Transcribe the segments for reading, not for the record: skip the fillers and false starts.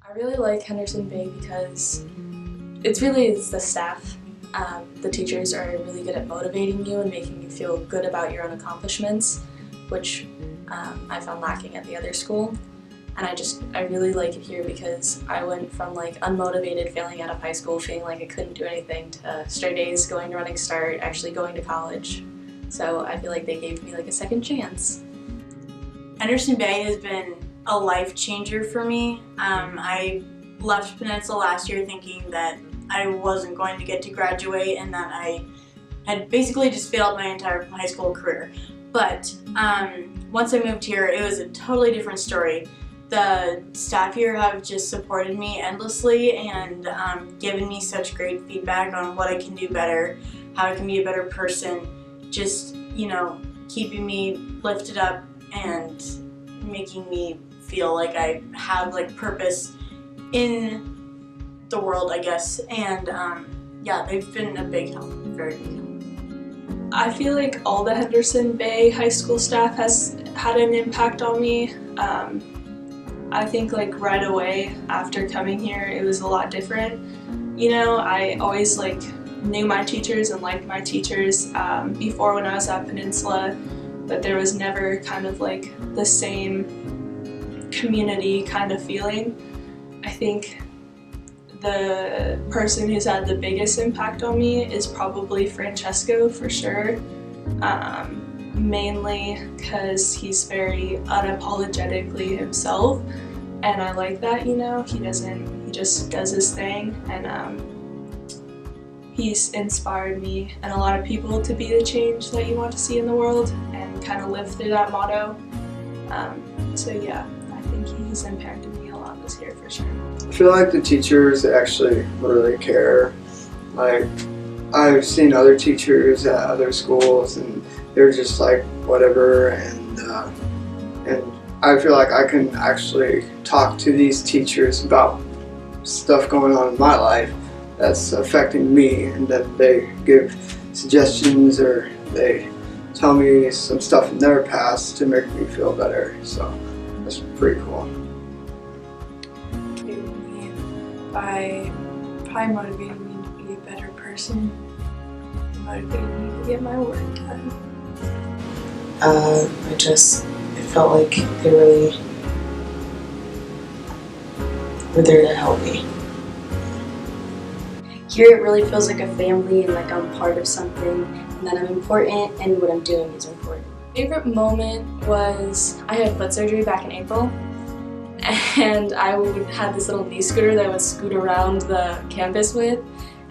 I really like Henderson Bay because it's the staff. The teachers are really good at motivating you and making you feel good about your own accomplishments, which I found lacking at the other school. And I really like it here because I went from like unmotivated, failing out of high school, feeling like I couldn't do anything, to straight A's, going to Running Start, actually going to college. So I feel like they gave me like a second chance. Henderson Bay has been a life changer for me. I left Peninsula last year thinking that I wasn't going to get to graduate and that I had basically just failed my entire high school career. But once I moved here, it was a totally different story. The staff here have just supported me endlessly and given me such great feedback on what I can do better, how I can be a better person, just, you know, keeping me lifted up and making me feel like I have like purpose in the world, I guess. And yeah, they've been a big help, very big help. I feel like all the Henderson Bay high school staff has had an impact on me. I think like right away after coming here, it was a lot different. You know, I always like knew my teachers and liked my teachers before when I was at Peninsula, but there was never kind of like the same community kind of feeling. I think the person who's had the biggest impact on me is probably Francesco, for sure. Mainly because he's very unapologetically himself, and I like that, you know. He just does his thing, and he's inspired me and a lot of people to be the change that you want to see in the world and kind of live through that motto. So yeah, I think he's impacted me a lot this year for sure. I feel like the teachers actually really care. Like, I've seen other teachers at other schools and they're just like whatever, and I feel like I can actually talk to these teachers about stuff going on in my life that's affecting me, and then they give suggestions or they tell me some stuff in their past to make me feel better. So that's pretty cool. By probably motivating me to be a better person, motivating me to get my work done. It felt like they really were there to help me. Here it really feels like a family and like I'm part of something and that I'm important and what I'm doing is important. Favorite moment was I had foot surgery back in April, and I had this little knee scooter that I would scoot around the campus with,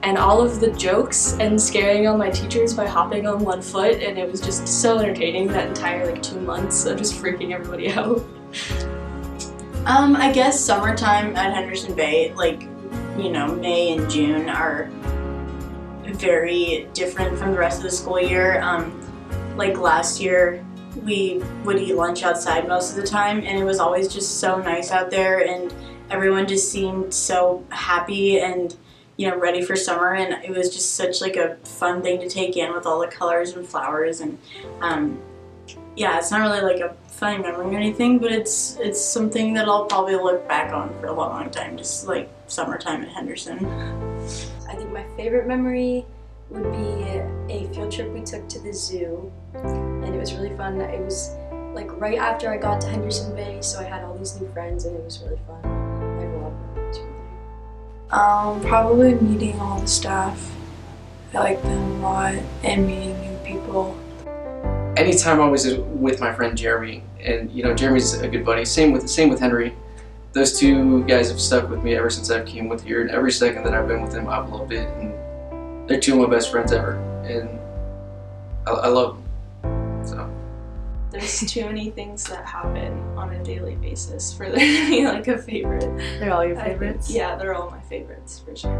and all of the jokes and scaring all my teachers by hopping on one foot, and it was just so entertaining that entire like 2 months of just freaking everybody out. I guess summertime at Henderson Bay, like, you know, May and June are very different from the rest of the school year. Like last year, we would eat lunch outside most of the time, and it was always just so nice out there, and everyone just seemed so happy and, you know, ready for summer, and it was just such like a fun thing to take in with all the colors and flowers. And yeah, it's not really like a funny memory or anything, but it's something that I'll probably look back on for a long time, just like summertime at Henderson. I think my favorite memory would be a field trip we took to the zoo, and it was really fun. It was like right after I got to Henderson Bay, so I had all these new friends and it was really fun. I have a lot of memories from there. Probably meeting all the staff. I like them a lot, and meeting new people. Anytime I was with my friend Jeremy, and you know, Jeremy's a good buddy. Same with Henry. Those two guys have stuck with me ever since I came with here, and every second that I've been with them, I've loved it. And they're two of my best friends ever, and I love them. So There's too many things that happen on a daily basis for there to be like a favorite. They're all your favorites? Yeah, they're all my favorites for sure.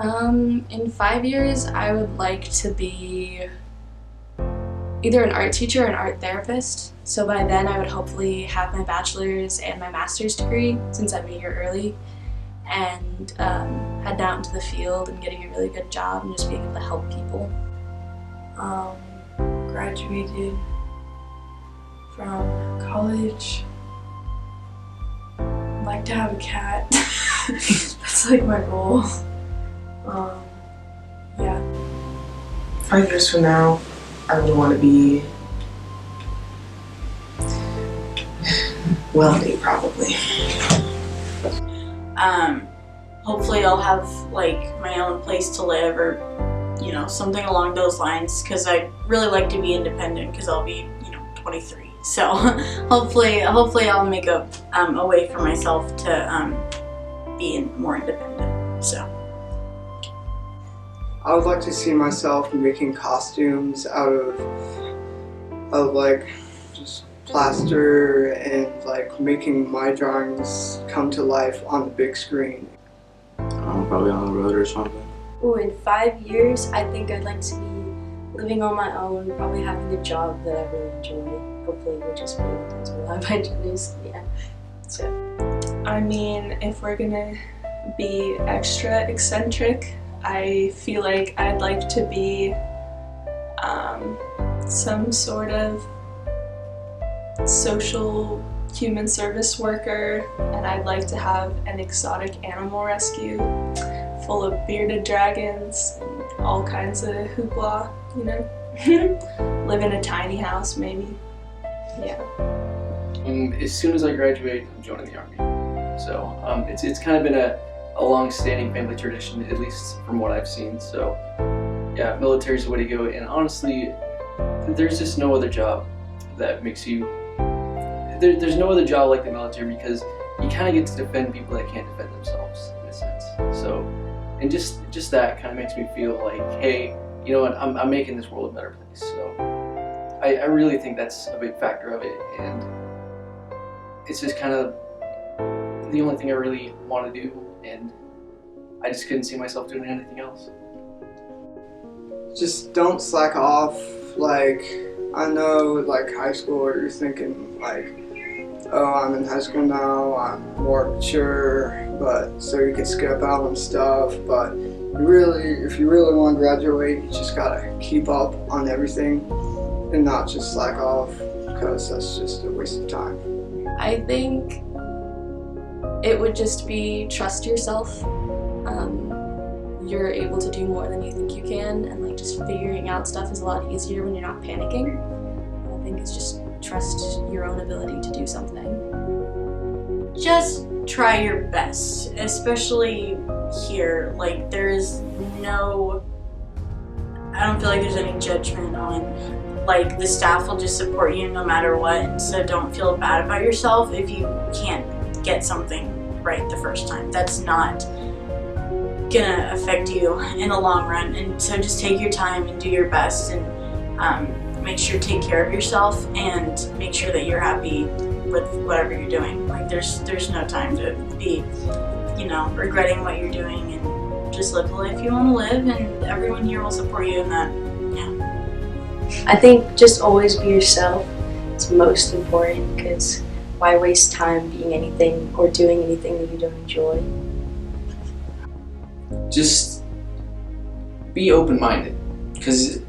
In 5 years, I would like to be either an art teacher or an art therapist. So by then I would hopefully have my bachelor's and my master's degree, since I'd be here early, and head out into the field and getting a really good job and just being able to help people. Graduated from college like to have a cat. That's like my goal. Yeah. 5 years from now, I would want to be wealthy, probably. Hopefully I'll have like my own place to live, or you know, something along those lines, because I really like to be independent, because I'll be, you know, 23. So hopefully I'll make a way for myself to be more independent. So I would like to see myself making costumes out of like just plaster and like making my drawings come to life on the big screen. Probably on the road or something. Ooh, in 5 years, I think I'd like to be living on my own, probably having a job that I really enjoy. Hopefully we'll just be able to do a lot of my dreams. Yeah. So I mean, if we're gonna be extra eccentric, I feel like I'd like to be some sort of social human service worker, and I'd like to have an exotic animal rescue full of bearded dragons and all kinds of hoopla, you know? Live in a tiny house, maybe. Yeah. As soon as I graduate, I'm joining the Army. So it's kind of been a long-standing family tradition, at least from what I've seen. So yeah, military's the way to go. And honestly, there's just no other job that makes you. There's no other job like the military, because you kind of get to defend people that can't defend themselves in a sense. So, and just that kind of makes me feel like, hey, you know what? I'm making this world a better place. So I really think that's a big factor of it, and it's just kind of the only thing I really want to do, and I just couldn't see myself doing anything else. Just don't slack off. Like, I know, like high school, you're thinking like, oh, I'm in high school now, I'm more mature, but so you can skip out on stuff. But if you really want to graduate, you just gotta keep up on everything and not just slack off, because that's just a waste of time. I think it would just be trust yourself. You're able to do more than you think you can, and like just figuring out stuff is a lot easier when you're not panicking. I think it's just trust your own ability to do something. just try your best, especially here. Like, there's no, I don't feel like there's any judgment on, like, the staff will just support you no matter what, so don't feel bad about yourself if you can't get something right the first time. That's not gonna affect you in the long run, and so just take your time and do your best, and make sure to take care of yourself and make sure that you're happy with whatever you're doing. Like, there's no time to be, regretting what you're doing, and just live the life you want to live, and everyone here will support you in that. Yeah. I think just always be yourself. It's most important, because why waste time being anything or doing anything that you don't enjoy? Just be open-minded, because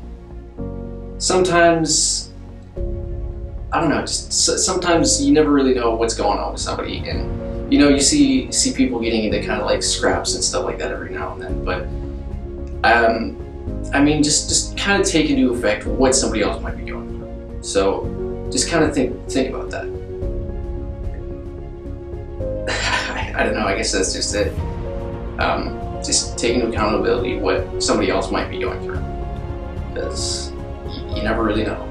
sometimes, I don't know, just sometimes you never really know what's going on with somebody, and you see people getting into kind of like scraps and stuff like that every now and then, but I mean, just kind of take into effect what somebody else might be going through. So just kind of think about that. I don't know, I guess that's just it. Just take into accountability what somebody else might be going through, because you never really know.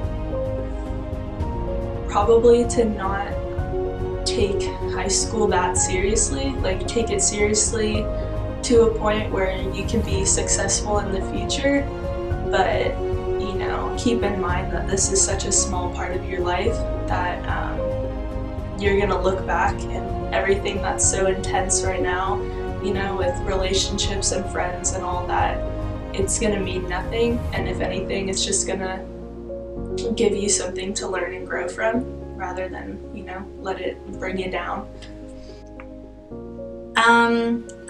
Probably to not take high school that seriously, like take it seriously to a point where you can be successful in the future, but keep in mind that this is such a small part of your life that you're gonna look back, and everything that's so intense right now, with relationships and friends and all that, it's gonna mean nothing, and if anything, it's just gonna give you something to learn and grow from, rather than, let it bring you down.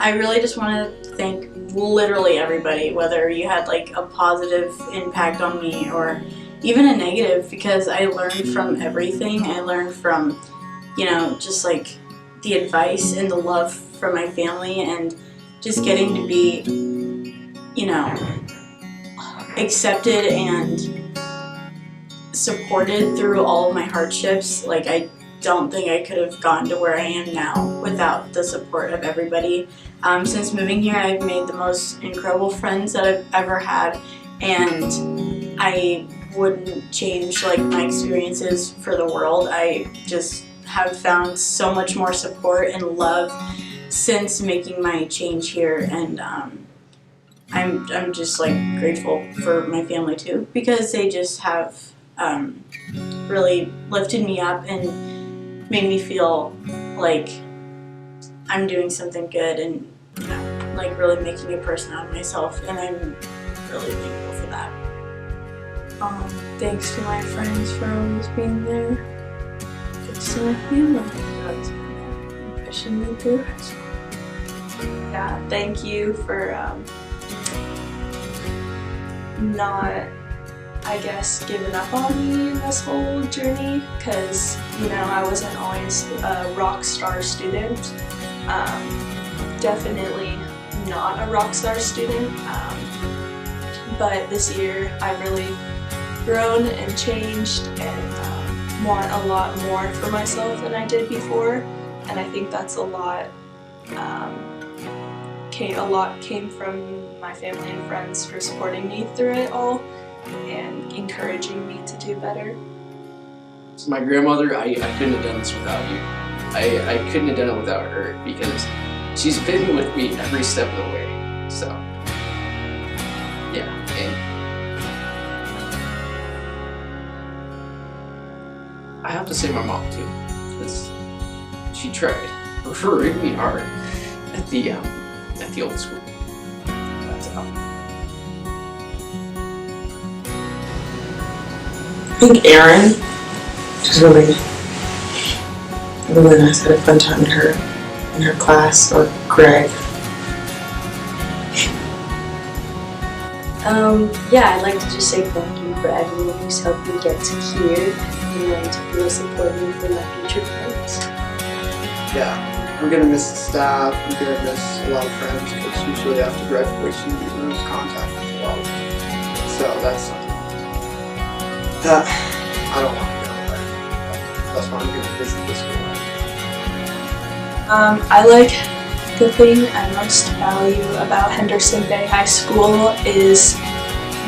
I really just want to thank literally everybody, whether you had like a positive impact on me or even a negative, because I learned from everything. I learned from, just like the advice and the love from my family, and just getting to be, you know, accepted and supported through all of my hardships. Like, I don't think I could have gotten to where I am now without the support of everybody. Since moving here, I've made the most incredible friends that I've ever had, and I wouldn't change like my experiences for the world. I just have found so much more support and love since making my change here, and I'm just like grateful for my family too, because they just have really lifted me up and made me feel like I'm doing something good, and you know, like really making a person out of myself, and I'm really thankful for that. Thanks to my friends for always being there. Thanks to my family for always being there and pushing me through high school. Yeah, thank you for not, I guess, giving up on me in this whole journey, because, you know, I wasn't always a rock star student. Definitely not a rock star student, but this year I've really grown and changed and want a lot more for myself than I did before, and I think that's a lot came from my family and friends for supporting me through it all and encouraging me to do better. So my grandmother, I couldn't have done this without you. I couldn't have done it without her, because she's been with me every step of the way. So yeah, and I have to say my mom too, because she tried really hard at the old school. That's how. I think Erin, she's really nice. I had a fun time in her class, or Greg. Yeah, I'd like to just say thank you for everyone who's helped me get to here and who support me for my future plans. Yeah, I'm gonna miss the staff. I'm gonna miss a lot of friends, because usually after graduation you lose contact with a lot of them. So that's something that I don't want to go away. That's why I'm gonna visit the school. I like the thing I most value about Henderson Bay High School is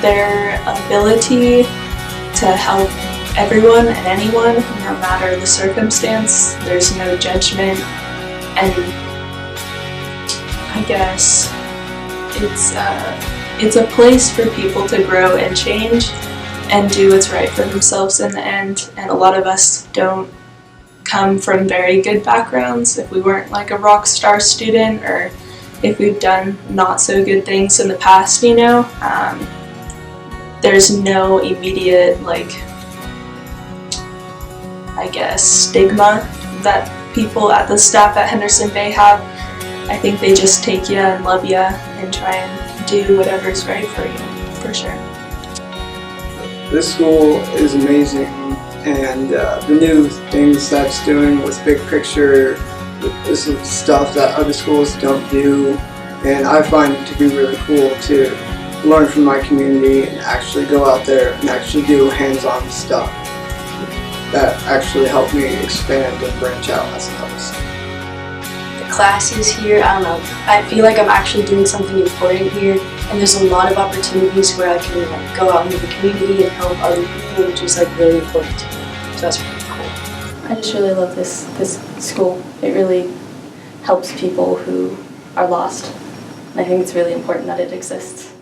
their ability to help everyone and anyone, no matter the circumstance. There's no judgment, and I guess it's a place for people to grow and change and do what's right for themselves in the end. And a lot of us don't come from very good backgrounds. If we weren't like a rock star student, or if we've done not so good things in the past, you know, there's no immediate, like, I guess, stigma that people at the staff at Henderson Bay have. I think they just take you and love you and try and do whatever's right for you, for sure. This school is amazing, and the new things that it's doing with big picture, this is stuff that other schools don't do, and I find it to be really cool to learn from my community and actually go out there and actually do hands-on stuff that actually help me expand and branch out as an artist. The classes here, I don't know, I feel like I'm actually doing something important here, and there's a lot of opportunities where I can like go out into the community and help other people, which is like really important to me. So that's pretty cool. I just really love this school. It really helps people who are lost. And I think it's really important that it exists.